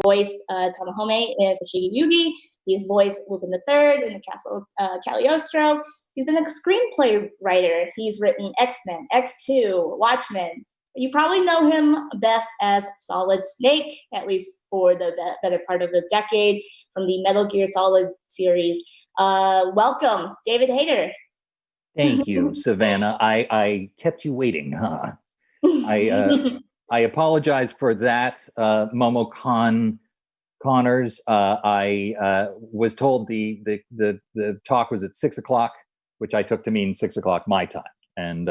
voiced Tomohime in Fushigi Yugi. He's voiced Lupin the Third in the Castle Cagliostro. He's been a screenplay writer. He's written X-Men, X2, Watchmen. You probably know him best as Solid Snake, at least for the better part of a decade, from the Metal Gear Solid series. Welcome, David Hayter. Thank you, Savannah. I kept you waiting, huh? I apologize for that, MomoCon Connors. I was told the talk was at 6:00, which I took to mean 6:00 my time, and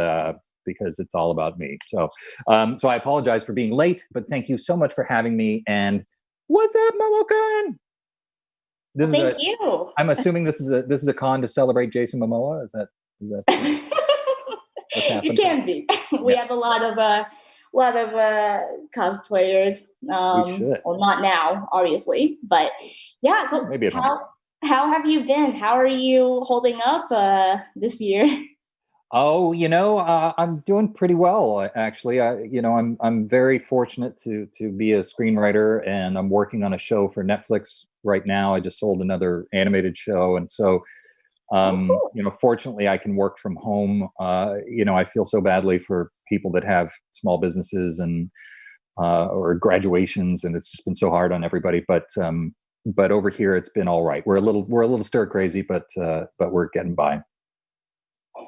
because it's all about me. So I apologize for being late, but thank you so much for having me. And what's up, MomoCon? Thank you. I'm assuming this is a con to celebrate Jason Momoa. Is that what's happening? It can be. We have a lot of cosplayers. We should. Well, not now, obviously, but yeah. So maybe how have you been? How are you holding up this year? Oh, I'm doing pretty well, actually. I'm very fortunate to be a screenwriter, and I'm working on a show for Netflix right now. I just sold another animated show, and so fortunately I can work from home. I feel so badly for people that have small businesses and or graduations, and it's just been so hard on everybody. But over here it's been all right. We're a little stir crazy, but we're getting by.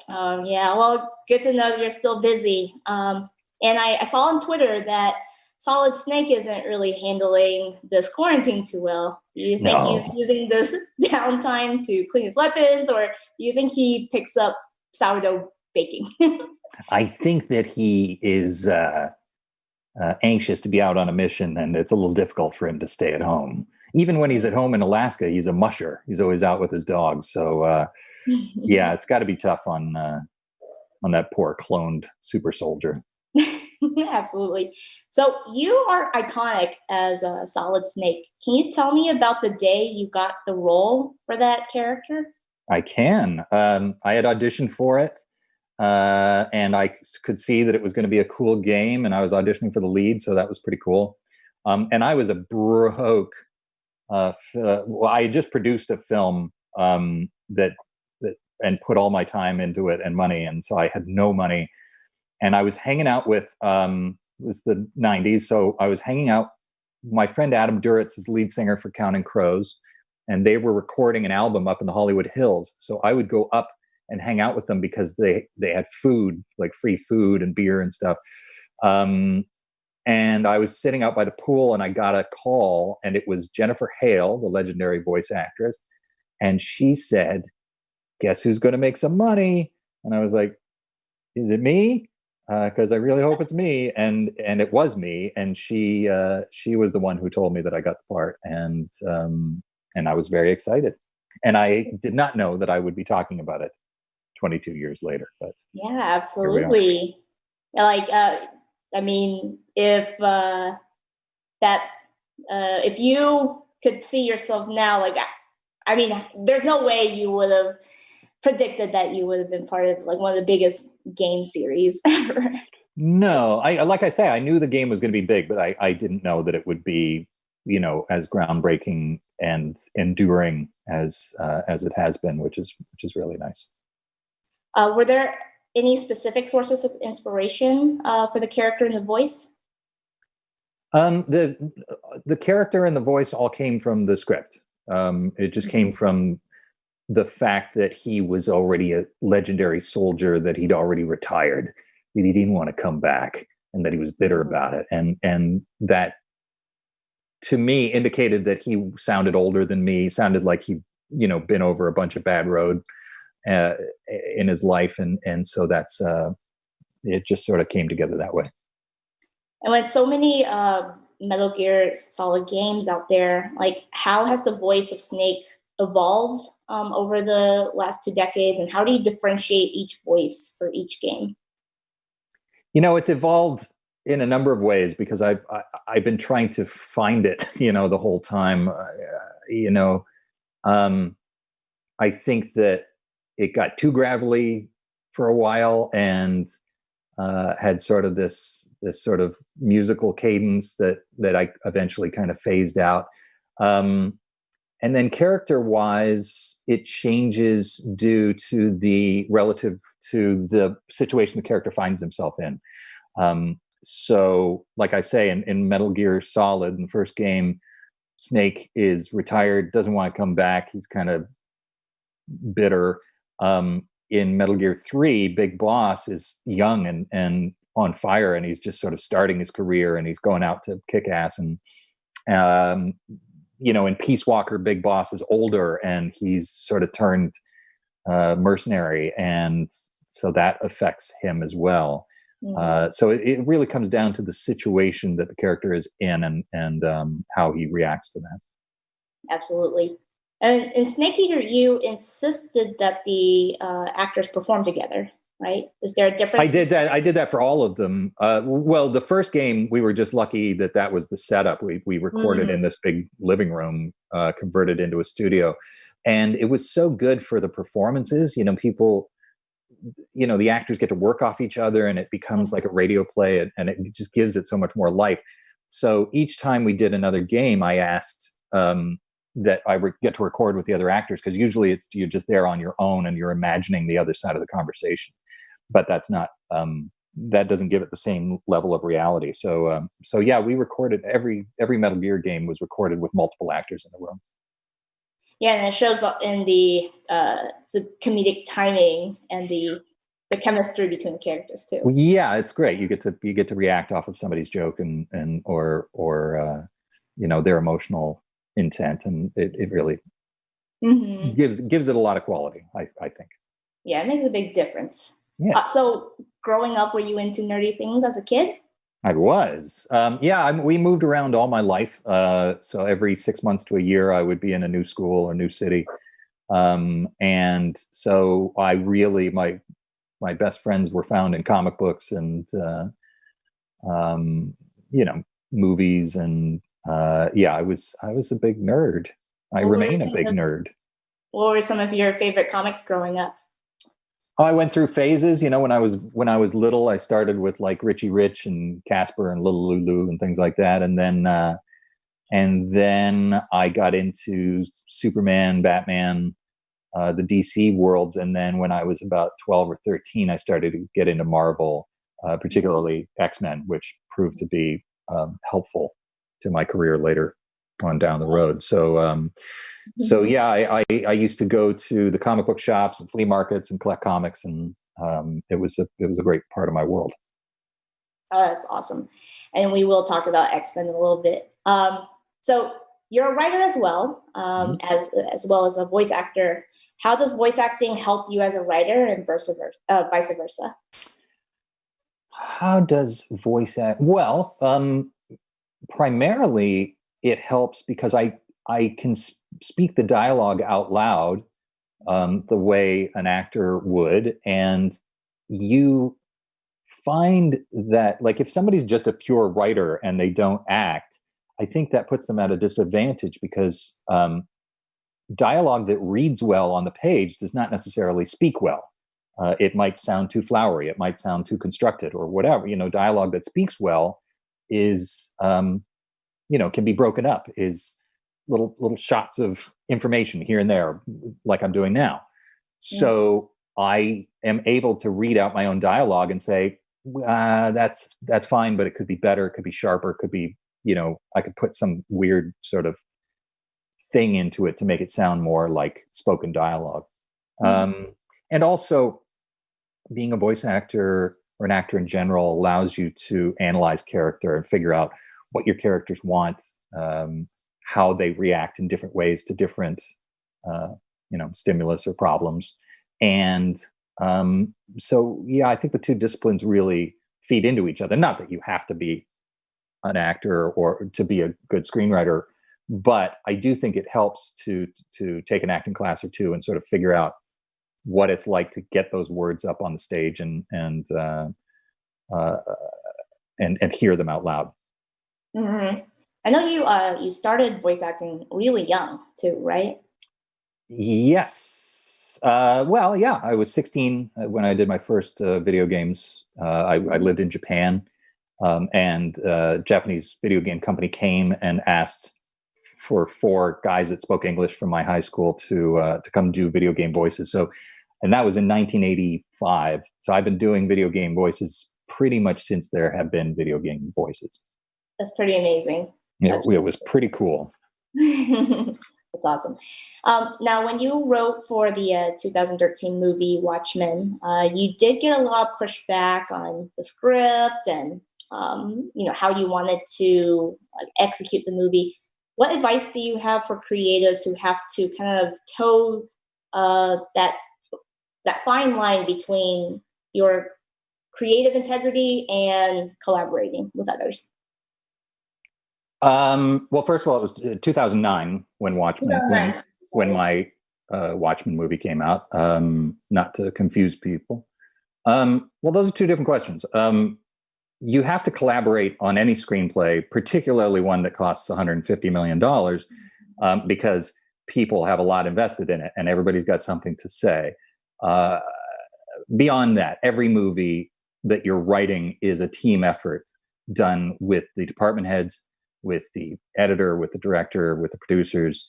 Yeah, well, good to know that you're still busy. And I saw on Twitter that Solid Snake isn't really handling this quarantine too well. Do you think he's using this downtime to clean his weapons, or do you think he picks up sourdough baking? I think that he is anxious to be out on a mission, and it's a little difficult for him to stay at home. Even when he's at home in Alaska, he's a musher. He's always out with his dogs. So yeah, it's got to be tough on that poor cloned super soldier. Absolutely. So you are iconic as a Solid Snake. Can you tell me about the day you got the role for that character? I can. I had auditioned for it, and I could see that it was going to be a cool game, and I was auditioning for the lead, so that was pretty cool. And I was a broke. I had just produced a film that and put all my time into it and money, and so I had no money. And I was hanging out with, it was the 90s, so I was hanging out, my friend Adam Duritz is lead singer for Counting Crows, and they were recording an album up in the Hollywood Hills. So I would go up and hang out with them because they had food, like free food and beer and stuff. And I was sitting out by the pool, and I got a call, and it was Jennifer Hale, the legendary voice actress. And she said, "Guess who's going to make some money?" And I was like, "Is it me?" Because I really hope it's me, and it was me, and she was the one who told me that I got the part, and I was very excited, and I did not know that I would be talking about it 22 years later. But yeah, absolutely. Like, I mean, if if you could see yourself now, like, I mean, there's no way you would have predicted that you would have been part of like one of the biggest game series ever. No, like I say, I knew the game was going to be big, but I didn't know that it would be, as groundbreaking and enduring as it has been, which is really nice. Were there any specific sources of inspiration for the character and the voice? The character and the voice all came from the script. It just came from the fact that he was already a legendary soldier, that he'd already retired, that he didn't want to come back, and that he was bitter about it. And that, to me, indicated that he sounded older than me, sounded like he'd, been over a bunch of bad road in his life. And so that's, it just sort of came together that way. And with so many Metal Gear Solid games out there, like, how has the voice of Snake evolved over the last 2 decades, and how do you differentiate each voice for each game? It's evolved in a number of ways, because I've been trying to find it, the whole time. I think that it got too gravelly for a while, and had sort of this sort of musical cadence that I eventually kind of phased out. And then character-wise, it changes due to the relative to the situation the character finds himself in. So, like I say, in Metal Gear Solid, in the first game, Snake is retired, doesn't want to come back. He's kind of bitter. In Metal Gear 3, Big Boss is young and on fire, and he's just sort of starting his career, and he's going out to kick ass. And in Peace Walker, Big Boss is older, and he's sort of turned mercenary, and so that affects him as well. So it really comes down to the situation that the character is in, and how he reacts to that. Absolutely. And in Snake Eater, you insisted that the actors perform together, right? Is there a difference? I did that for all of them. Well, the first game, we were just lucky that was the setup. We recorded in this big living room, converted into a studio, and it was so good for the performances. People, the actors get to work off each other, and it becomes like a radio play, and it just gives it so much more life. So each time we did another game, I asked that I get to record with the other actors, because usually you're just there on your own and you're imagining the other side of the conversation, but that's not that doesn't give it the same level of reality. So yeah, we recorded every Metal Gear game was recorded with multiple actors in the room. Yeah, and it shows up in the comedic timing and the chemistry between the characters too. Yeah, it's great. You get to react off of somebody's joke and or their emotional intent, and it really gives it a lot of quality, I think. Yeah, it makes a big difference. Yeah. So growing up, were you into nerdy things as a kid? I was. We moved around all my life. So every 6 months to a year, I would be in a new school or new city. And so I really, my best friends were found in comic books and, movies. And I was a big nerd. I remain a big nerd. What were some of your favorite comics growing up? Oh, I went through phases. When I was little, I started with like Richie Rich and Casper and Little Lulu and things like that, and then I got into Superman, Batman, the DC worlds, and then when I was about 12 or 13, I started to get into Marvel, particularly X-Men, which proved to be helpful to my career later on down the road. So yeah, I used to go to the comic book shops and flea markets and collect comics, and it was a great part of my world. Oh, that's awesome. And we will talk about X-Men in a little bit. So you're a writer as well, as well as a voice actor. How does voice acting help you as a writer, and vice versa? How does voice act? Well, primarily it helps because I can speak the dialogue out loud the way an actor would, and you find that, like, if somebody's just a pure writer and they don't act, I think that puts them at a disadvantage, because dialogue that reads well on the page does not necessarily speak well. It might sound too flowery, it might sound too constructed, or whatever. Dialogue that speaks well is can be broken up, is little shots of information here and there, like I'm doing now. So I am able to read out my own dialogue and say, that's fine, but it could be better, it could be sharper, it could be, I could put some weird sort of thing into it to make it sound more like spoken dialogue. And also, being a voice actor or an actor in general allows you to analyze character and figure out what your characters want, how they react in different ways to different, stimulus or problems. And so, yeah, I think the two disciplines really feed into each other. Not that you have to be an actor or to be a good screenwriter, but I do think it helps to take an acting class or two and sort of figure out what it's like to get those words up on the stage and hear them out loud. Mm-hmm. I know you started voice acting really young too, right? Yes, Well, yeah, I was 16 when I did my first video games. I lived in Japan, and a Japanese video game company came and asked for 4 guys that spoke English from my high school to come do video game voices. So, and that was in 1985. So I've been doing video game voices pretty much since there have been video game voices. That's pretty amazing. It was pretty cool. That's awesome. Now, when you wrote for the 2013 movie Watchmen, you did get a lot of pushback on the script and how you wanted to execute the movie. What advice do you have for creatives who have to kind of toe that fine line between your creative integrity and collaborating with others? Well, first of all, it was 2009 when when my Watchmen movie came out. Not to confuse people. Well, those are 2 different questions. You have to collaborate on any screenplay, particularly one that costs $150 million, because people have a lot invested in it and everybody's got something to say. Beyond that, every movie that you're writing is a team effort done with the department heads, with the editor, with the director, with the producers.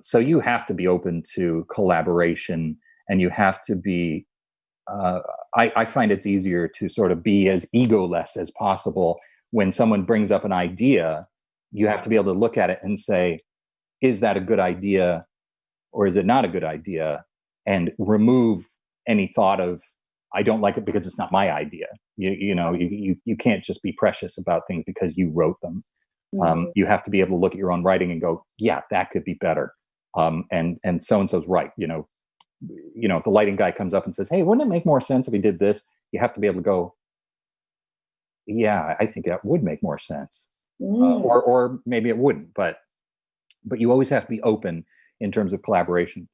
So you have to be open to collaboration, and you have to be, I find it's easier to sort of be as egoless as possible. When someone brings up an idea, you have to be able to look at it and say, is that a good idea or is it not a good idea? And remove any thought of, I don't like it because it's not my idea. You can't just be precious about things because you wrote them. You have to be able to look at your own writing and go, yeah, that could be better. And so-and-so's right. If the lighting guy comes up and says, hey, wouldn't it make more sense if he did this? You have to be able to go, yeah, I think that would make more sense. Or maybe it wouldn't, but you always have to be open in terms of collaboration.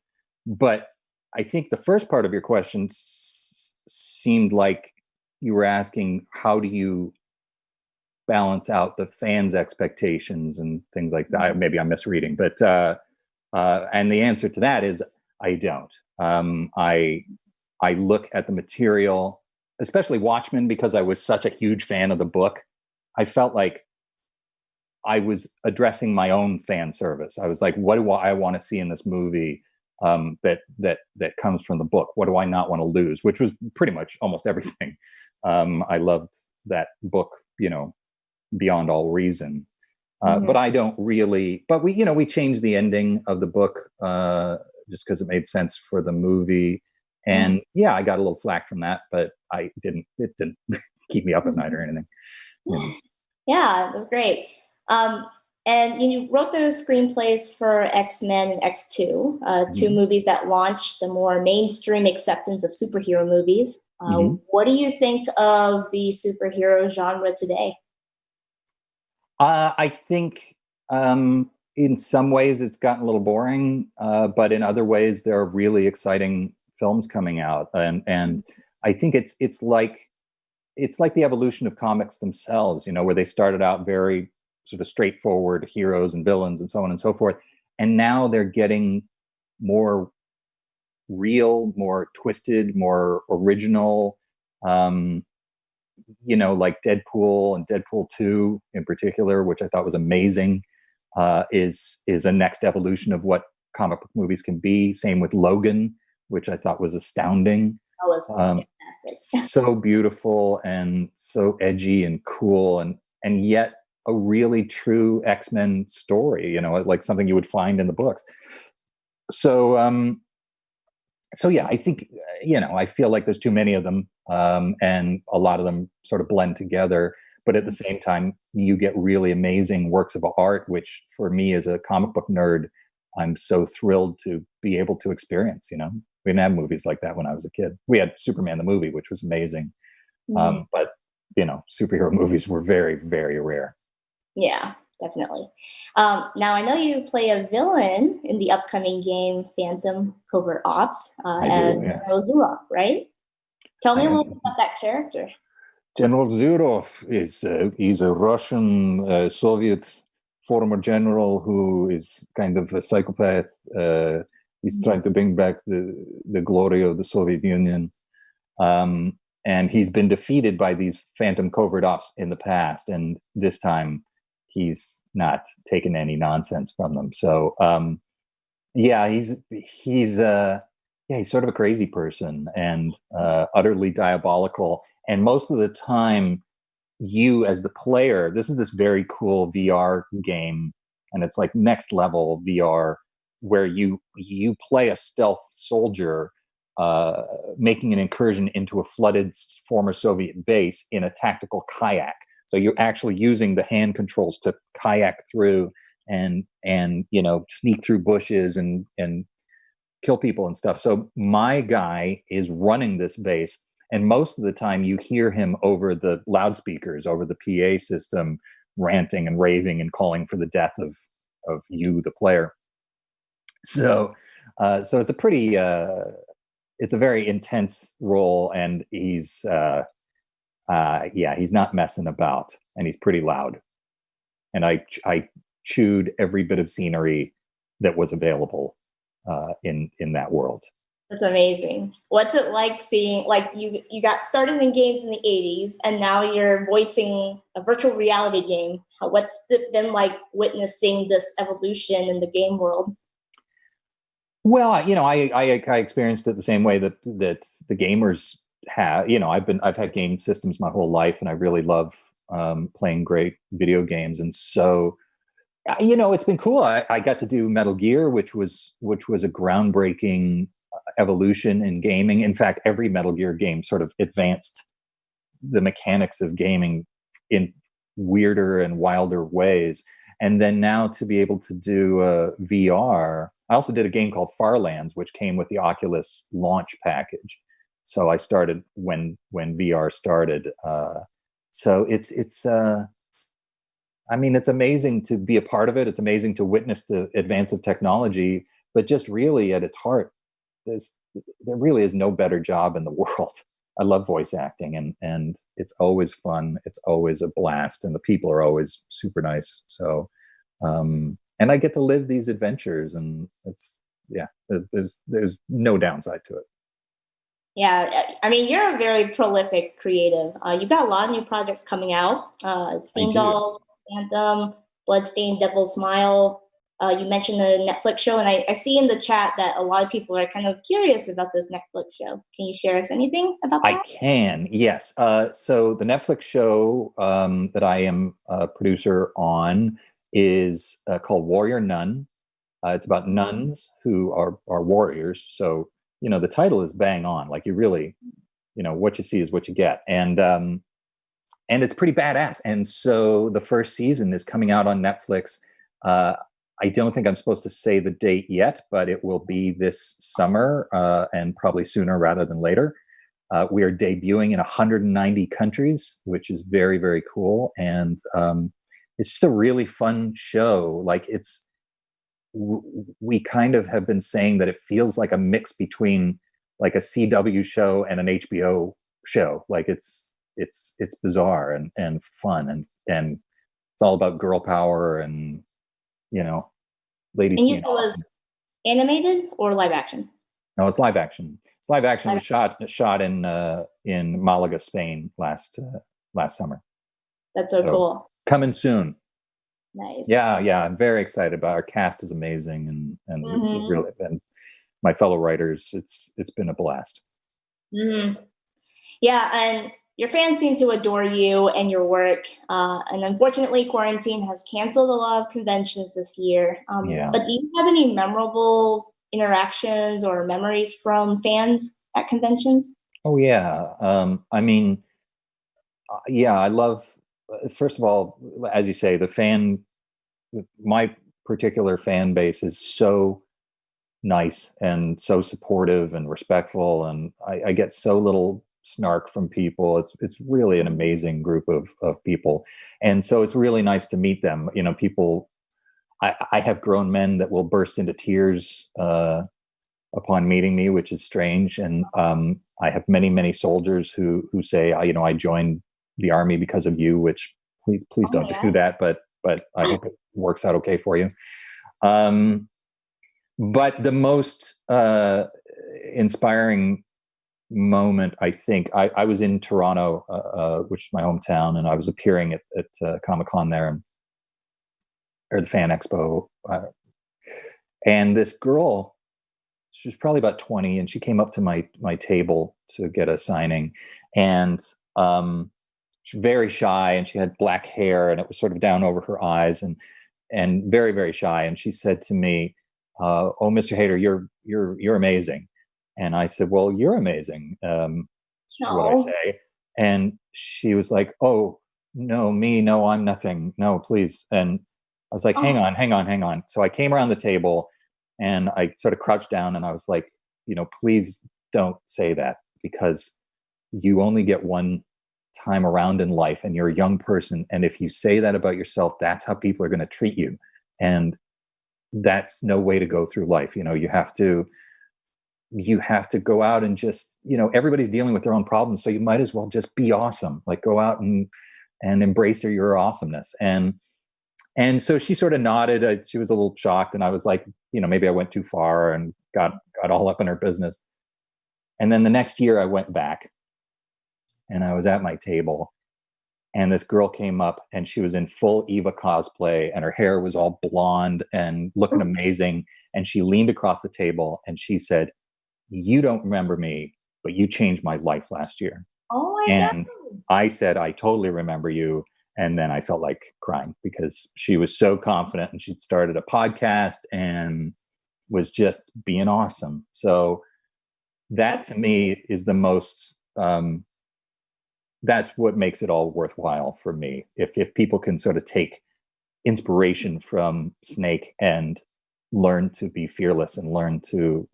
But I think the first part of your question seemed like you were asking, how do you balance out the fans' expectations and things like that? Maybe I'm misreading, but and the answer to that is I don't. I look at the material, especially Watchmen, because I was such a huge fan of the book. I felt like I was addressing my own fan service. I was like, what do I want to see in this movie that comes from the book? What do I not want to lose? Which was pretty much almost everything. I loved that book, beyond all reason. But I don't really. But we changed the ending of the book just because it made sense for the movie. And yeah, I got a little flack from that, but it didn't keep me up at night or anything. Yeah, that's great. And you wrote the screenplays for X-Men and X2, 2 movies that launched the more mainstream acceptance of superhero movies. What do you think of the superhero genre today? I think in some ways it's gotten a little boring, but in other ways there are really exciting films coming out, and I think it's like the evolution of comics themselves, where they started out very sort of straightforward heroes and villains and so on and so forth, and now they're getting more real, more twisted, more original. Like Deadpool and Deadpool 2 in particular, which I thought was amazing, is a next evolution of what comic book movies can be. Same with Logan, which I thought was astounding. Oh, it's fantastic. So beautiful and so edgy and cool, and yet a really true X-Men story, like something you would find in the books. So yeah, I think, I feel like there's too many of them, and a lot of them sort of blend together. But at the same time, you get really amazing works of art, which for me as a comic book nerd, I'm so thrilled to be able to experience. We didn't have movies like that when I was a kid. We had Superman the movie, which was amazing. But superhero movies were very, very rare. Yeah, definitely. Now, I know you play a villain in the upcoming game Phantom Covert Ops as General Zurov, right? Tell me a little bit about that character. General Zurov he's a Russian Soviet former general who is kind of a psychopath, He's trying to bring back the glory of the Soviet Union. And he's been defeated by these phantom covert ops in the past, and this time he's not taken any nonsense from them. So yeah, he's sort of a crazy person and utterly diabolical. And most of the time, you as the player, this is this very cool VR game, and it's like next level VR, where you play a stealth soldier making an incursion into a flooded former Soviet base in a tactical kayak. So you're actually using the hand controls to kayak through and sneak through bushes and kill people and stuff. So my guy is running this base, and most of the time you hear him over the loudspeakers, over the PA system, ranting and raving and calling for the death of you, the player. So so it's a pretty it's a very intense role, and he's he's not messing about, and he's pretty loud. And I chewed every bit of scenery that was available in that world. That's amazing. What's it like seeing, like, you got started in games in the 80s and now you're voicing a virtual reality game? What's it been like witnessing this evolution in the game world? Well, I experienced it the same way that the gamers have. I've had game systems my whole life, and I really love playing great video games. And so, it's been cool. I got to do Metal Gear, which was a groundbreaking evolution in gaming. In fact, every Metal Gear game sort of advanced the mechanics of gaming in weirder and wilder ways. And then now to be able to do VR, I also did a game called Farlands, which came with the Oculus launch package. So I started when VR started. So it's amazing to be a part of it. It's amazing to witness the advance of technology, but just really at its heart, there really is no better job in the world. I love voice acting, and it's always fun. It's always a blast, and the people are always super nice. So, and I get to live these adventures, and there's no downside to it. Yeah, I mean, you're a very prolific creative. You've got a lot of new projects coming out. Steam Dolls, Anthem, Bloodstained, Devil Smile. You mentioned the Netflix show, and I see in the chat that a lot of people are kind of curious about this Netflix show. Can you share us anything about that? I can, yes. So the Netflix show that I am a producer on is called Warrior Nun. It's about nuns who are warriors. So, the title is bang on. Like, you really, what you see is what you get. And it's pretty badass. And so the first season is coming out on Netflix. I don't think I'm supposed to say the date yet, but it will be this summer and probably sooner rather than later. We are debuting in 190 countries, which is very, very cool. And it's just a really fun show. Like, we kind of have been saying that it feels like a mix between like a CW show and an HBO show. Like, it's bizarre and fun, and it's all about girl power and ladies. And you said it was animated or live action? No, it's live action. It's live action. It was shot in Malaga, Spain last summer. That's so cool. Coming soon. Nice. Yeah, I'm very excited about it. Our cast is amazing, and it's really been my fellow writers. It's been a blast. Mm-hmm. Yeah, and your fans seem to adore you and your work. And unfortunately, quarantine has canceled a lot of conventions this year. But do you have any memorable interactions or memories from fans at conventions? Oh yeah. I love. First of all, as you say, my particular fan base is so nice and so supportive and respectful, and I get so little snark from people. It's really an amazing group of people, and so it's really nice to meet them. People. I have grown men that will burst into tears upon meeting me, which is strange, and I have many soldiers who say, I joined the army because of you, which please don't do that, but I hope it works out okay for you. But the most inspiring moment, I think, I was in Toronto, which is my hometown, and I was appearing at Comic-Con there, or the Fan Expo. And this girl, she was probably about 20, and she came up to my table to get a signing. And she was very shy, and she had black hair, and it was sort of down over her eyes, and very, very shy. And she said to me, "Oh, Mr. Hayter, you're amazing." And I said, "Well, you're amazing." What I say. And she was like, "Oh, no, me, no, I'm nothing. No, please." And I was like, "Hang on, hang on, hang on." So I came around the table and I sort of crouched down and I was like, "Please don't say that, because you only get one time around in life and you're a young person. And if you say that about yourself, that's how people are going to treat you. And that's no way to go through life. You have to go out and just, everybody's dealing with their own problems. So you might as well just be awesome. Like, go out and embrace your awesomeness." And so she sort of nodded. She was a little shocked, and I was like, maybe I went too far and got all up in her business. And then the next year I went back and I was at my table, and this girl came up and she was in full Eva cosplay and her hair was all blonde and looking amazing. And she leaned across the table and she said, "You don't remember me, but you changed my life last year." Oh my And God. I said, "I totally remember you." And then I felt like crying because she was so confident, and she'd started a podcast and was just being awesome. So that to me is the most, that's what makes it all worthwhile for me. If people can sort of take inspiration from Snake and learn to be fearless and learn to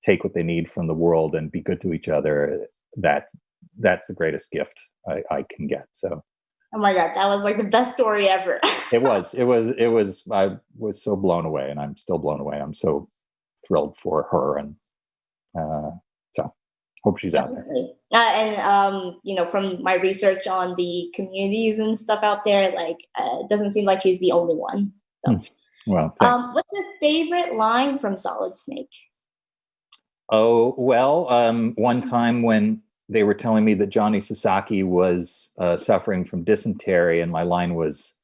take what they need from the world and be good to each other, that's the greatest gift I can get. So Oh my God, that was like the best story ever. it was I was so blown away, and I'm still blown away. I'm so thrilled for her, and so hope she's out there. Definitely. From my research on the communities and stuff out there, like, it doesn't seem like she's the only one. So. Well, thanks. What's your favorite line from Solid Snake? Oh, well, one time when they were telling me that Johnny Sasaki was suffering from dysentery, and my line was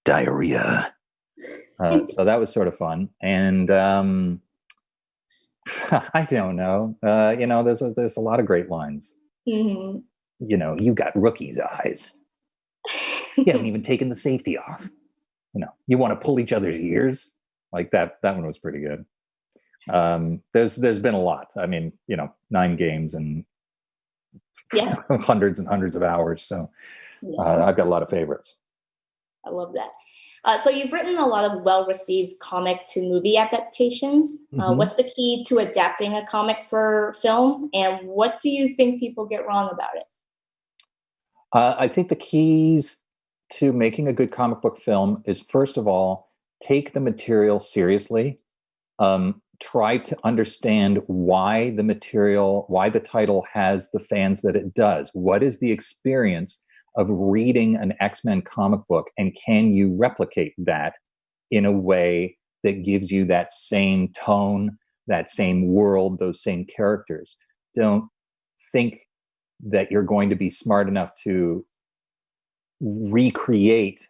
diarrhea. So that was sort of fun. And I don't know. There's a lot of great lines. Mm-hmm. You got rookie's eyes. You haven't even taken the safety off. You want to pull each other's ears. Like that one was pretty good. There's been a lot. I mean, 9 games and hundreds and hundreds of hours. So I've got a lot of favorites. I love that. So you've written a lot of well-received comic to movie adaptations. Mm-hmm. What's the key to adapting a comic for film, and what do you think people get wrong about it? I think the keys to making a good comic book film is, first of all, take the material seriously. Try to understand why the title has the fans that it does. What is the experience of reading an X-Men comic book, and can you replicate that in a way that gives you that same tone, that same world, those same characters? Don't think that you're going to be smart enough to recreate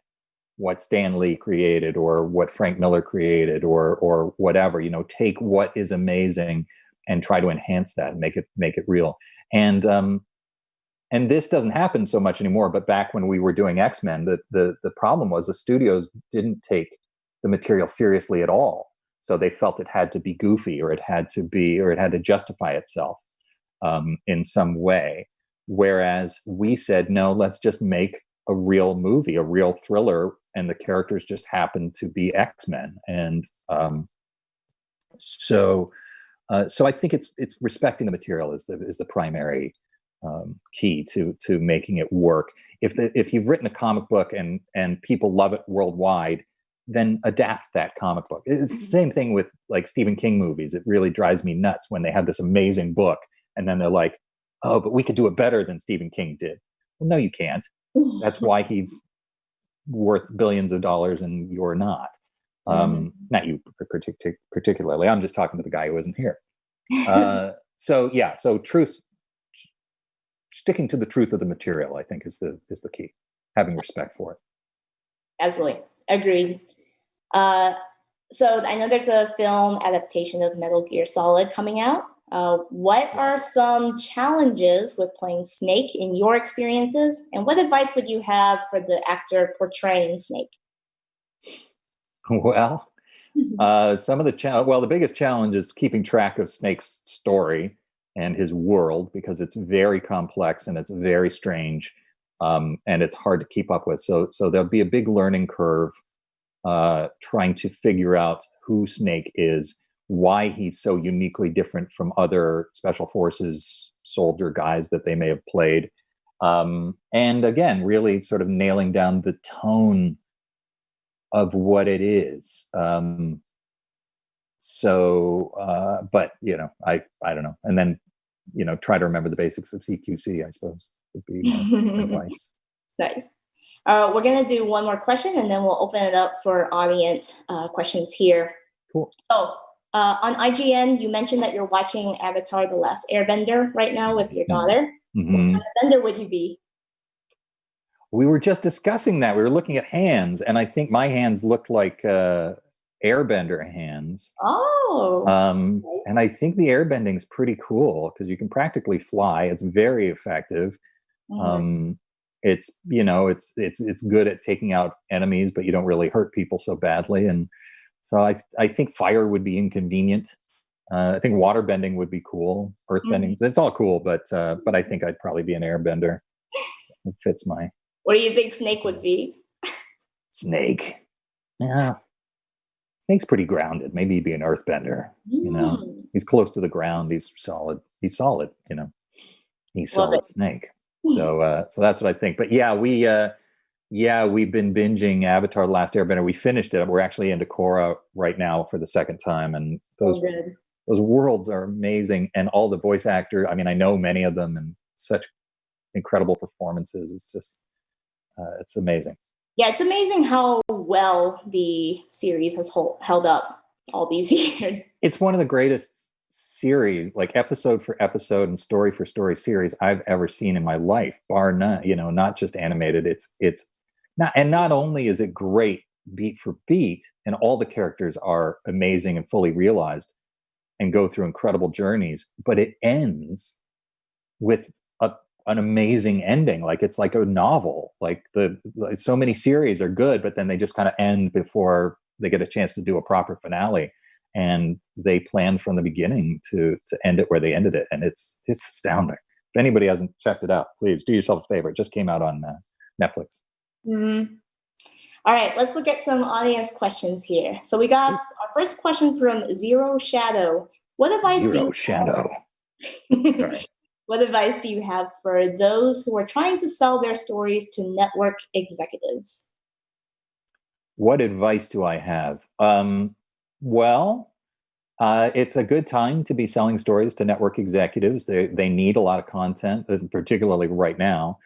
what Stan Lee created or what Frank Miller created or whatever. Take what is amazing and try to enhance that and make it real. And this doesn't happen so much anymore, but back when we were doing X-Men, the problem was the studios didn't take the material seriously at all. So they felt it had to be goofy, or it had to justify itself in some way. Whereas we said, no, let's just make a real movie, a real thriller, and the characters just happen to be X-Men. And so I think it's respecting the material is the primary key to making it work. If you've written a comic book and people love it worldwide, then adapt that comic book. It's the same thing with like Stephen King movies. It really drives me nuts when they have this amazing book and then they're like, "Oh, but we could do it better than Stephen King did." Well, no, you can't. That's why he's worth billions of dollars and you're not. not you particularly. I'm just talking to the guy who isn't here. So truth, sticking to the truth of the material, I think is the key. Having respect for it. Absolutely. Agreed. So I know there's a film adaptation of Metal Gear Solid coming out. What are some challenges with playing Snake in your experiences? And what advice would you have for the actor portraying Snake? Well, some of the biggest challenge is keeping track of Snake's story and his world, because it's very complex and it's very strange, and it's hard to keep up with. So there'll be a big learning curve trying to figure out who Snake is, why he's so uniquely different from other special forces soldier guys that they may have played. And again, really sort of nailing down the tone of what it is. But I don't know. And then, try to remember the basics of CQC, I suppose, would be my advice. Nice. We're going to do one more question, and then we'll open it up for audience questions here. Cool. So on IGN, you mentioned that you're watching Avatar: The Last Airbender right now with your daughter. Mm-hmm. What kind of bender would you be? We were just discussing that. We were looking at hands, and I think my hands looked like airbender hands. Oh. And I think the airbending is pretty cool because you can practically fly. It's very effective. Mm-hmm. It's good at taking out enemies, but you don't really hurt people so badly. And so I think fire would be inconvenient. I think water bending would be cool. Earth bending, it's all cool, but I think I'd probably be an airbender. It fits my. What do you think Snake would be? Snake, yeah. Snake's pretty grounded. Maybe he'd be an earthbender. He's close to the ground. He's solid. He's solid. He's solid Snake. So that's what I think. But we've been binging Avatar: The Last Airbender. We finished it. We're actually into Korra right now for the second time, and those worlds are amazing. And all the voice actors. I mean, I know many of them, and such incredible performances. It's just, it's amazing. Yeah, it's amazing how well the series has held up all these years. It's one of the greatest series, like episode for episode and story for story series I've ever seen in my life, bar none. Not just animated. It's not only is it great beat for beat, and all the characters are amazing and fully realized and go through incredible journeys, but it ends with an amazing ending. Like it's like a novel. Like so many series are good, but then they just kind of end before they get a chance to do a proper finale. And they planned from the beginning to end it where they ended it, and it's astounding. If anybody hasn't checked it out, please do yourself a favor. It just came out on Netflix. Mm-hmm. All right, let's look at some audience questions here. So we got our first question from Zero Shadow. What advice What advice do you have for those who are trying to sell their stories to network executives? What advice do I have? It's a good time to be selling stories to network executives. They need a lot of content, particularly right now.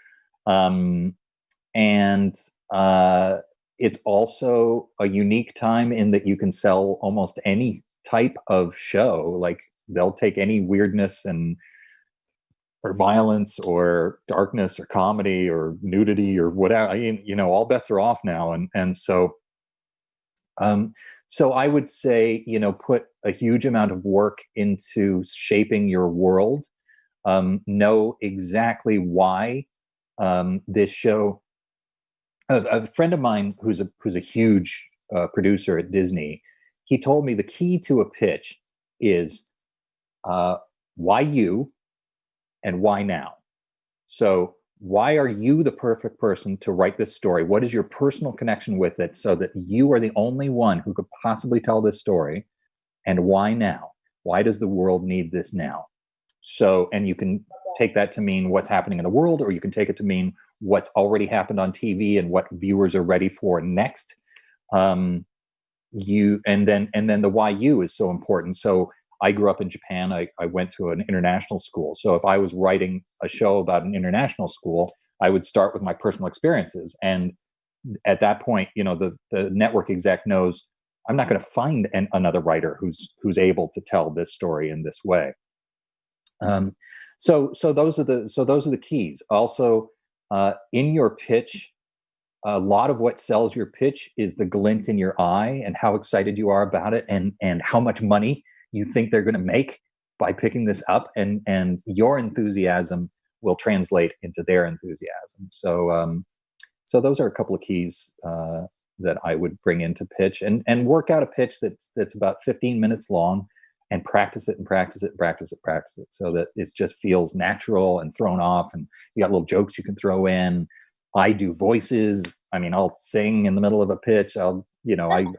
It's also a unique time in that you can sell almost any type of show. Like they'll take any weirdness or violence or darkness or comedy or nudity or whatever. All bets are off now. So I would say, put a huge amount of work into shaping your world. Know exactly why this show. A friend of mine who's a huge producer at Disney, he told me the key to a pitch is why you and why now. So why are you the perfect person to write this story? What is your personal connection with it so that you are the only one who could possibly tell this story? And why now? Why does the world need this now? So, and you can take that to mean what's happening in the world, or you can take it to mean what's already happened on TV and what viewers are ready for next. And then the why you is so important. So I grew up in Japan. I went to an international school. So if I was writing a show about an international school, I would start with my personal experiences. And at that point, the network exec knows I'm not going to find another writer who's able to tell this story in this way. So those are the keys. Also, in your pitch, a lot of what sells your pitch is the glint in your eye and how excited you are about it, and how much money you think they're going to make by picking this up, and your enthusiasm will translate into their enthusiasm. So those are a couple of keys that I would bring into pitch, and work out a pitch that's about 15 minutes long, and practice it, so that it just feels natural and thrown off, and you got little jokes you can throw in. I do voices. I mean, I'll sing in the middle of a pitch. I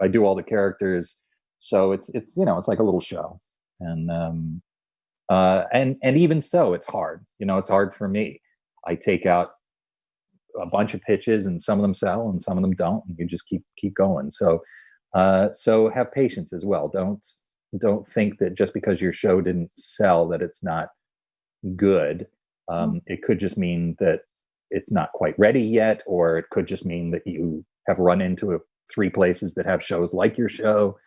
do all the characters. So it's like a little show. And even so, it's hard. It's hard for me. I take out a bunch of pitches, and some of them sell and some of them don't, and you just keep going. So have patience as well. Don't think that just because your show didn't sell that it's not good. It could just mean that it's not quite ready yet, or it could just mean that you have run into 3 places that have shows like your show.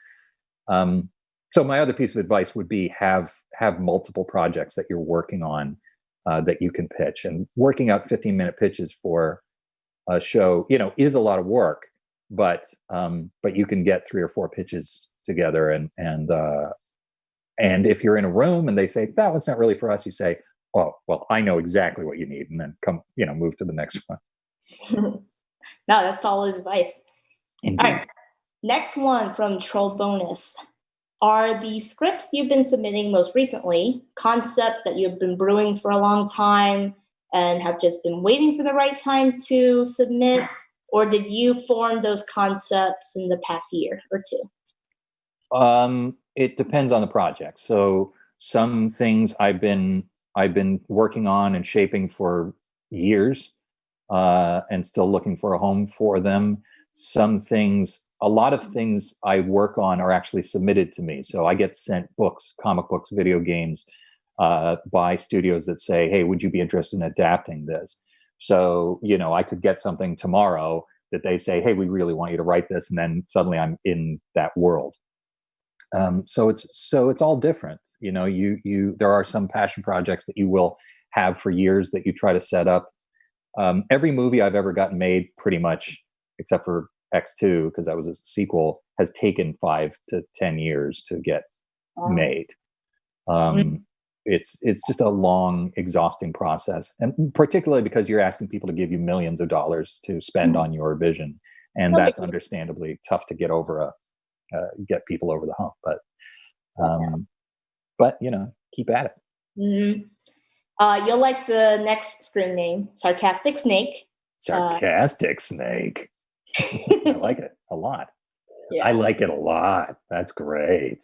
So my other piece of advice would be have multiple projects that you're working on that you can pitch. And working out 15-minute pitches for a show, is a lot of work, but you can get 3 or 4 pitches together, and if you're in a room and they say that one's not really for us, you say, oh, well, I know exactly what you need, and then move to the next one. No, that's solid advice. Indeed. All right, next one from Troll Bonus. Are the scripts you've been submitting most recently concepts that you've been brewing for a long time and have just been waiting for the right time to submit, or did you form those concepts in the past year or 2? It depends on the project. So some things I've been working on and shaping for years, and still looking for a home for them. A lot of things I work on are actually submitted to me. So I get sent books, comic books, video games, by studios that say, hey, would you be interested in adapting this? So, I could get something tomorrow that they say, hey, we really want you to write this. And then suddenly I'm in that world. So it's all different. There are some passion projects that you will have for years that you try to set up. Every movie I've ever gotten made, pretty much, except for X2, because that was a sequel, has taken 5 to 10 years to get made. It's just a long, exhausting process, and particularly because you're asking people to give you millions of dollars to spend on your vision, and that's understandably tough to get get people over the hump. But keep at it. You'll like the next screen name, Sarcastic Snake. Sarcastic Snake. I like it a lot. Yeah. I like it a lot. That's great.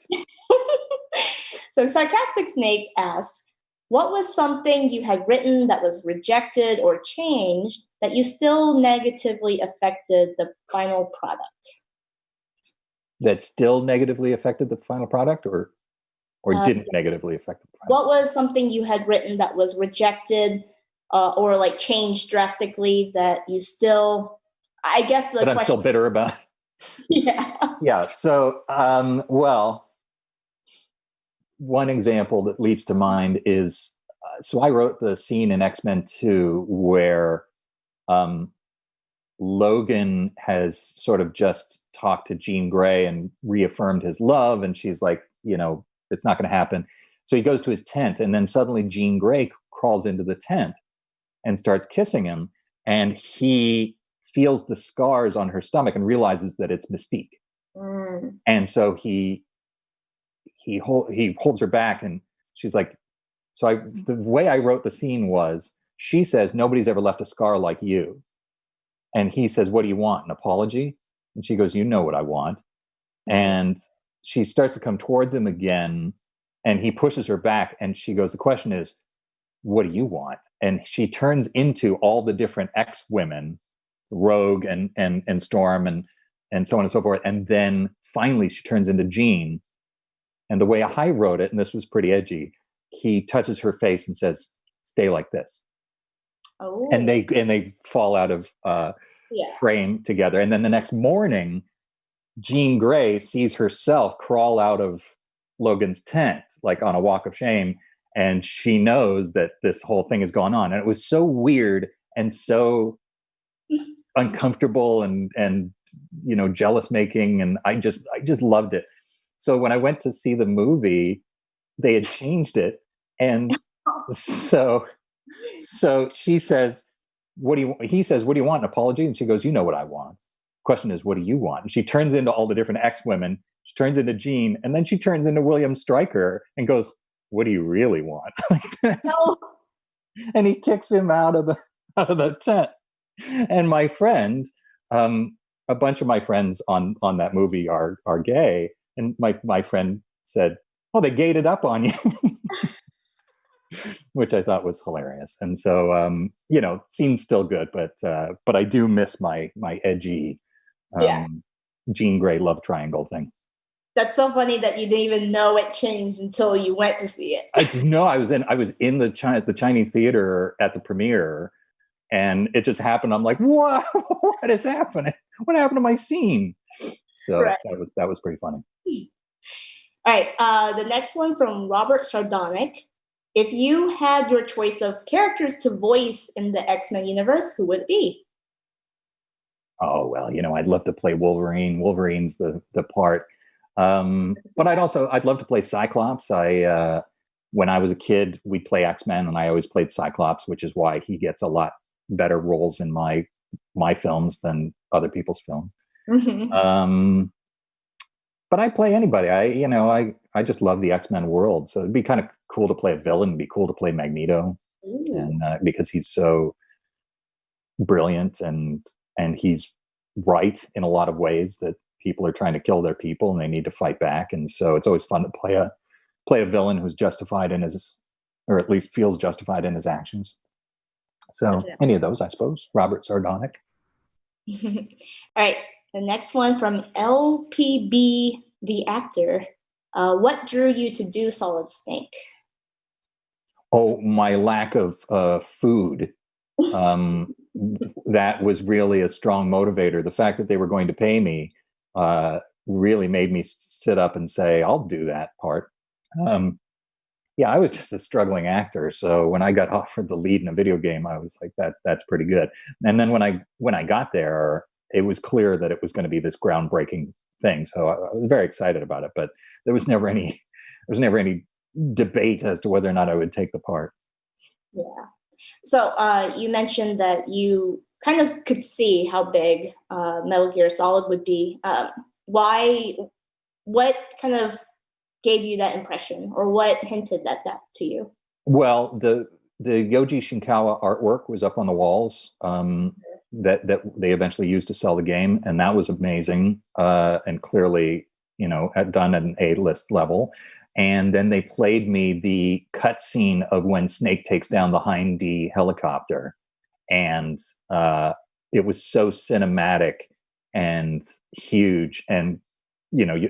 So Sarcastic Snake asks, what was something you had written that was rejected or changed that you still negatively affected the final product? That still negatively affected the final product, or didn't negatively affect the product? What was something you had written that was rejected or like changed drastically that you still, I guess the question, I'm still bitter about? Yeah. So, well, one example that leaps to mind is, so I wrote the scene in X-Men 2 where Logan has sort of just talked to Jean Grey and reaffirmed his love, and she's like, it's not going to happen. So he goes to his tent, and then suddenly Jean Grey crawls into the tent and starts kissing him, and he feels the scars on her stomach and realizes that it's Mystique. And so he holds her back, and she's like, the way I wrote the scene was, she says, nobody's ever left a scar like you. And he says, what do you want? An apology? And she goes, you know what I want. And she starts to come towards him again, and he pushes her back, and she goes, the question is, what do you want? And she turns into all the different X-women, Rogue and Storm and so on and so forth. And then finally she turns into Jean. And the way I wrote it, and this was pretty edgy, he touches her face and says, stay like this. Oh. And they fall out of frame together. And then the next morning, Jean Grey sees herself crawl out of Logan's tent, like on a walk of shame, and she knows that this whole thing has gone on. And it was so weird and so uncomfortable and jealous making, and I just loved it. So when I went to see the movie, they had changed it, and so she says, he says, what do you want, an apology? And she goes, you know what I want. Question is, what do you want? And she turns into all the different X-women. She turns into Jean, and then she turns into William Stryker and goes, what do you really want? No. And he kicks him out of the tent. And my friend, a bunch of my friends on that movie are gay, and my friend said, oh, they gated up on you. Which I thought was hilarious. And so scene's still good, but I do miss my edgy Jean Grey love triangle thing. That's so funny that you didn't even know it changed until you went to see it. I was in the Chinese theater at the premiere, and it just happened. I'm like, what? What is happening? What happened to my scene? So right. that was pretty funny. All right, the next one from Robert Sardonic. If you had your choice of characters to voice in the X-Men universe, who would it be? Oh, well, I'd love to play Wolverine. Wolverine's the part. But I'd love to play Cyclops. When I was a kid, we'd play X-Men, and I always played Cyclops, which is why he gets a lot better roles in my films than other people's films. Mm-hmm. But I play anybody. I just love the X-Men world. So it'd be kind of cool to play a villain. It'd be cool to play Magneto, and because he's so brilliant and he's right in a lot of ways that people are trying to kill their people and they need to fight back. And so it's always fun to play a villain who's justified in his, or at least feels justified in his actions. So any of those, I suppose. Robert Sardonic. All right. The next one from LPB, the actor. What drew you to do Solid Snake? Oh, my lack of food. That was really a strong motivator. The fact that they were going to pay me really made me sit up and say, I'll do that part. I was just a struggling actor. So when I got offered the lead in a video game, I was like, that's pretty good. And then when I got there, it was clear that it was going to be this groundbreaking thing. So I was very excited about it, but there was never any debate as to whether or not I would take the part. Yeah. So you mentioned that you kind of could see how big Metal Gear Solid would be. What kind of gave you that impression, or what hinted at that to you? Well, the Yoji Shinkawa artwork was up on the walls that they eventually used to sell the game, and that was amazing and clearly, done at an A-list level. And then they played me the cutscene of when Snake takes down the Hind D helicopter, and it was so cinematic and huge, and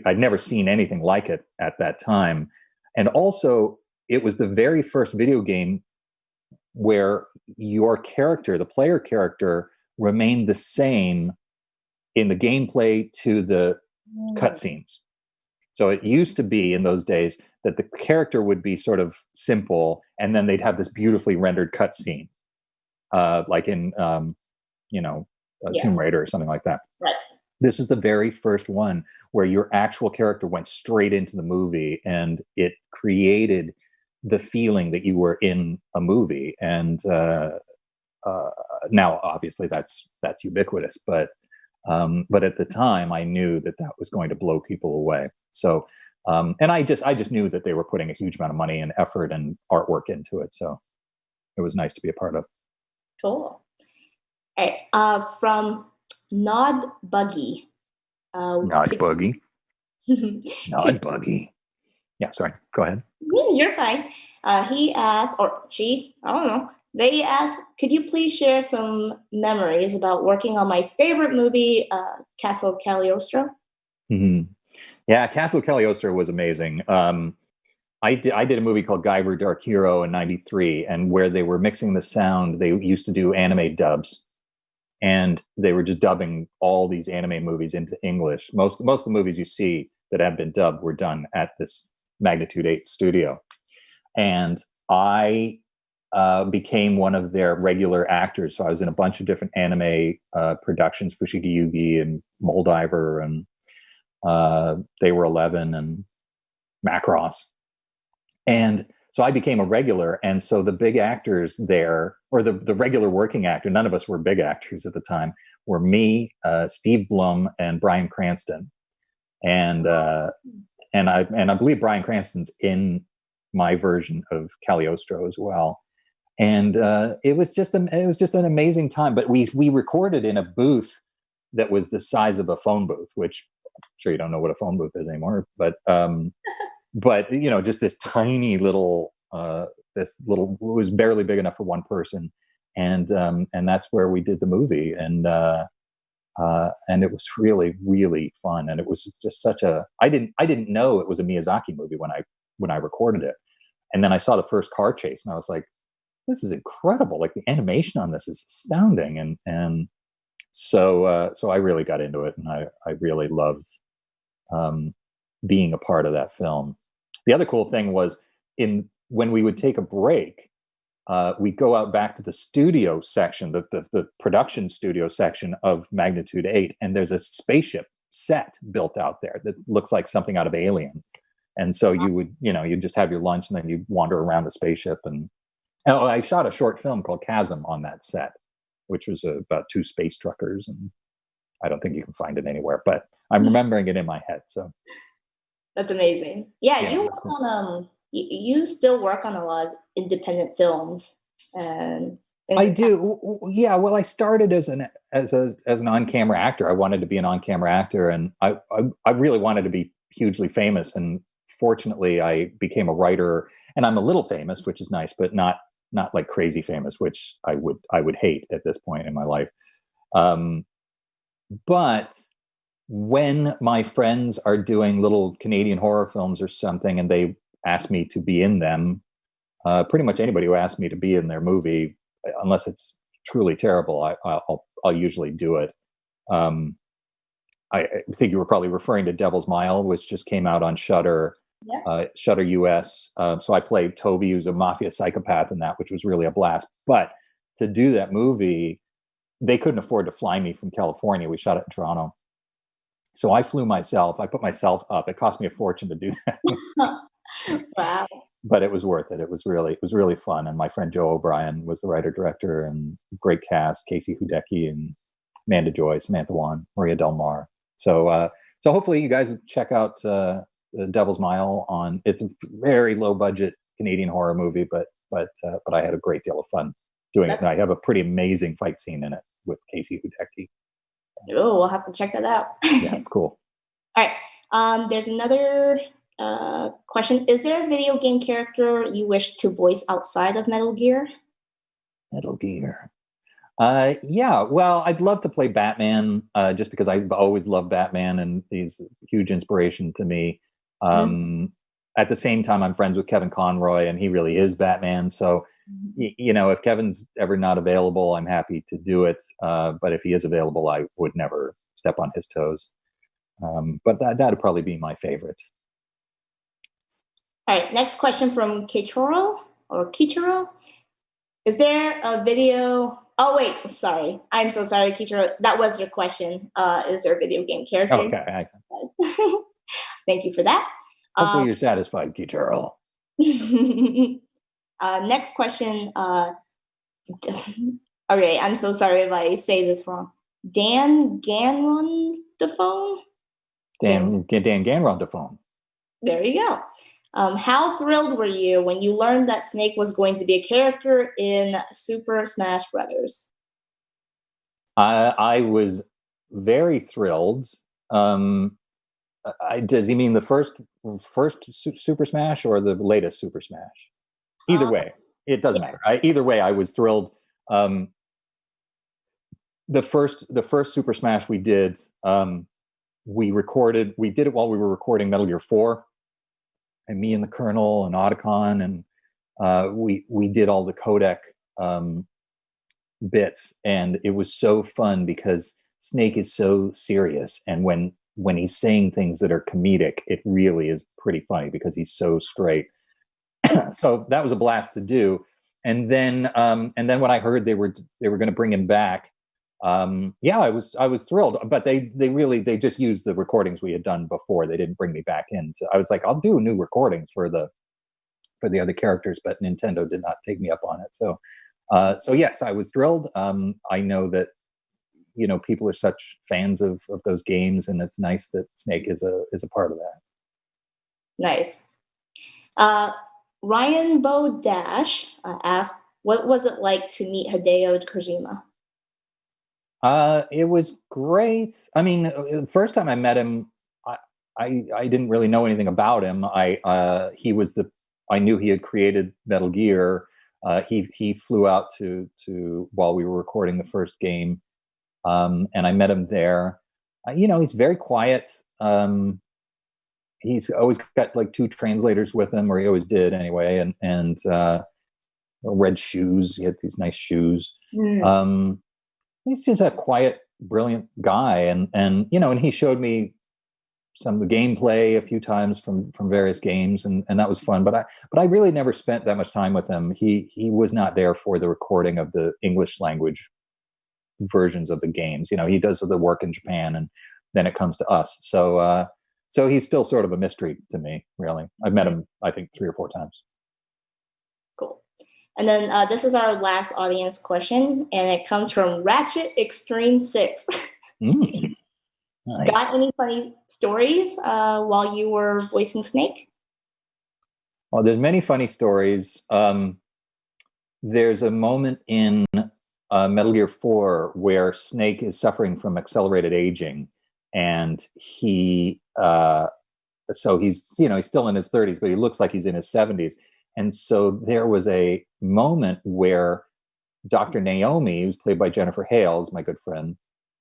I'd never seen anything like it at that time. And also, it was the very first video game where your character, the player character, remained the same in the gameplay to the cutscenes. So it used to be in those days that the character would be sort of simple, and then they'd have this beautifully rendered cutscene, like in Tomb Raider or something like that. Right. This is the very first one where your actual character went straight into the movie, and it created the feeling that you were in a movie. And now, obviously, that's ubiquitous, but at the time, I knew that was going to blow people away. So, and I just knew that they were putting a huge amount of money and effort and artwork into it. So, it was nice to be a part of. Cool. All right. From Nod Buggy. Nod Buggy. Nod Buggy. Yeah, sorry. Go ahead. You're fine. He asked, or she, I don't know. They asked, could you please share some memories about working on my favorite movie, Castle Cagliostro? Mm-hmm. Yeah, Castle Cagliostro was amazing. I did a movie called Guyver Dark Hero in '93, and where they were mixing the sound, they used to do anime dubs. and they were just dubbing all these anime movies into English. Most of the movies you see that have been dubbed were done at this Magnitude 8 studio, and I became one of their regular actors. So I was in a bunch of different anime productions, Fushigi Yugi and Moldiver, and They Were 11 and Macross. And so I became a regular. And so the big actors there, or the regular working actor, none of us were big actors at the time, were me, Steve Blum, and Bryan Cranston. And I believe Bryan Cranston's in my version of Cagliostro as well. And it was just an amazing time. But we recorded in a booth that was the size of a phone booth, which I'm sure you don't know what a phone booth is anymore. But just this tiny little it was barely big enough for one person, and that's where we did the movie, and it was really, really fun. And it was just I didn't know it was a Miyazaki movie when I recorded it, and then I saw the first car chase, and I was like, this is incredible. Like, the animation on this is astounding. And so I really got into it, and I really loved being a part of that film. The other cool thing was when we would take a break, we'd go out back to the studio section, the production studio section of Magnitude 8, and there's a spaceship set built out there that looks like something out of Aliens. And so you'd just have your lunch, and then you'd wander around the spaceship. And I shot a short film called Chasm on that set, which was about two space truckers, and I don't think you can find it anywhere, but I'm remembering it in my head. So that's amazing. Yeah, you work cool. on you still work on a lot of independent films, and I do. Yeah. Well, I started as an on-camera actor. I wanted to be an on-camera actor, and I really wanted to be hugely famous. And fortunately, I became a writer, and I'm a little famous, which is nice, but not like crazy famous, which I would hate at this point in my life. But when my friends are doing little Canadian horror films or something, and they ask me to be in them, pretty much anybody who asks me to be in their movie, unless it's truly terrible, I'll usually do it. I think you were probably referring to Devil's Mile, which just came out on Shudder. Yeah. Shudder US. So I played Toby, who's a mafia psychopath in that, which was really a blast. But to do that movie, they couldn't afford to fly me from California. We shot it in Toronto. So I flew myself. I put myself up. It cost me a fortune to do that. Wow. But it was worth it. It was really fun. And my friend Joe O'Brien was the writer director, and great cast: Casey Hudecki and Amanda Joy, Samantha Wan, Maria Del Mar. So hopefully you guys check out The Devil's Mile. It's a very low budget Canadian horror movie, but I had a great deal of fun doing it. And I have a pretty amazing fight scene in it with Casey Hudecki. Oh, we'll have to check that out. Yeah, it's cool. All right. There's another question. Is there a video game character you wish to voice outside of Metal Gear? Metal Gear. Yeah, well, I'd love to play Batman, just because I've always loved Batman, and he's a huge inspiration to me. At the same time, I'm friends with Kevin Conroy, and he really is Batman. So, if Kevin's ever not available, I'm happy to do it. But if he is available, I would never step on his toes. But that'd probably be my favorite. All right, next question from Kichiro. Is there a video? Oh, wait, sorry. I'm so sorry, Kichiro. That was your question. Is there a video game character? Okay. Thank you for that. Hopefully you're satisfied, Kichiro. Next question. Okay, I'm so sorry if I say this wrong. Dan Ganron Defoe? Dan Ganron Defoe. There you go. How thrilled were you when you learned that Snake was going to be a character in Super Smash Brothers? I was very thrilled. Does he mean the first Super Smash or the latest Super Smash? Either way, it doesn't matter. Either way, I was thrilled. The first Super Smash we did, we did it while we were recording Metal Gear 4, and me and the Colonel and Otacon, and we did all the codec bits, and it was so fun because Snake is so serious, and when he's saying things that are comedic, it really is pretty funny because he's so straight. So that was a blast to do. And then when I heard they were going to bring him back, yeah, I was thrilled. But they just used the recordings we had done before. They didn't bring me back in. So I was like, I'll do new recordings for the other characters, but Nintendo did not take me up on it. So yes, I was thrilled. I know that people are such fans of those games, and it's nice that Snake is a part of that. Nice. Ryan Bo Dash asked, "What was it like to meet Hideo Kojima?" It was great. I mean, the first time I met him, I didn't really know anything about him. I knew he had created Metal Gear. He flew out to while we were recording the first game, and I met him there. He's very quiet. He's always got like 2 translators with him, or he always did anyway, and red shoes. He had these nice shoes. He's just a quiet, brilliant guy, and he showed me some of the gameplay a few times from various games, and that was fun. But I really never spent that much time with him. He was not there for the recording of the English language versions of the games. He does the work in Japan, and then it comes to us. So he's still sort of a mystery to me, really. I've met him, I think, 3 or 4 times. Cool. And then this is our last audience question, and it comes from Ratchet Extreme 6. Nice. Got any funny stories while you were voicing Snake? Well, there's many funny stories. There's a moment in Metal Gear 4 where Snake is suffering from accelerated aging, and he's he's still in his 30s, but he looks like he's in his 70s. And so there was a moment where Dr. Naomi, who's played by Jennifer Hales, my good friend,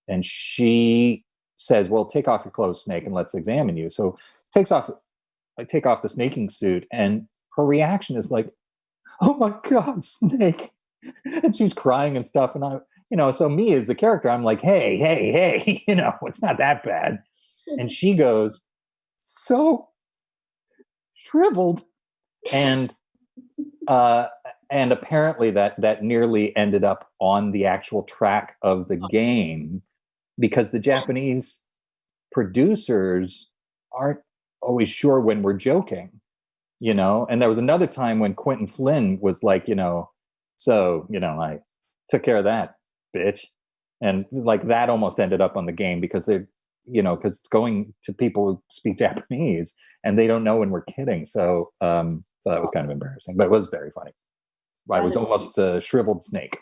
and she says, "Well, take off your clothes, Snake, and let's examine you." So I take off the snaking suit, and her reaction is like, "Oh my God, Snake!" And she's crying and stuff. And so me as the character, I'm like, hey, it's not that bad. And she goes, "So shriveled," and apparently that nearly ended up on the actual track of the game, because the Japanese producers aren't always sure when we're joking, and there was another time when Quentin Flynn was like, I took care of that, bitch. And like that almost ended up on the game because because it's going to people who speak Japanese and they don't know when we're kidding. So that was kind of embarrassing, but it was very funny. I was almost a shriveled Snake.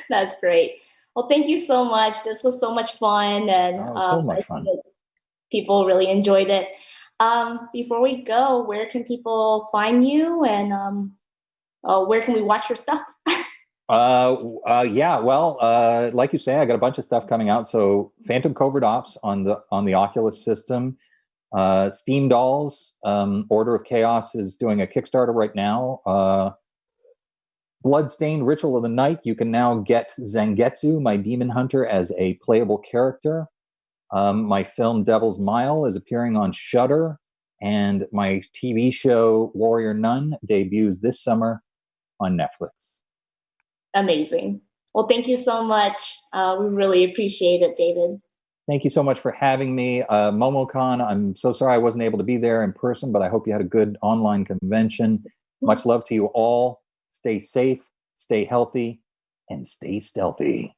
That's great. Well, thank you so much. This was so much fun, and so much fun. People really enjoyed it. Before we go, where can people find you, and where can we watch your stuff? Yeah, well, like you say, I got a bunch of stuff coming out. So Phantom Covert Ops on the Oculus system. Steam Dolls, Order of Chaos is doing a Kickstarter right now. Bloodstained Ritual of the Night, you can now get Zangetsu, my demon hunter, as a playable character. My film Devil's Mile is appearing on Shudder, and my TV show Warrior Nun debuts this summer on Netflix. Amazing. Well, thank you so much. We really appreciate it, David. Thank you so much for having me. MomoCon, I'm so sorry I wasn't able to be there in person, but I hope you had a good online convention. Much love to you all. Stay safe, stay healthy, and stay stealthy.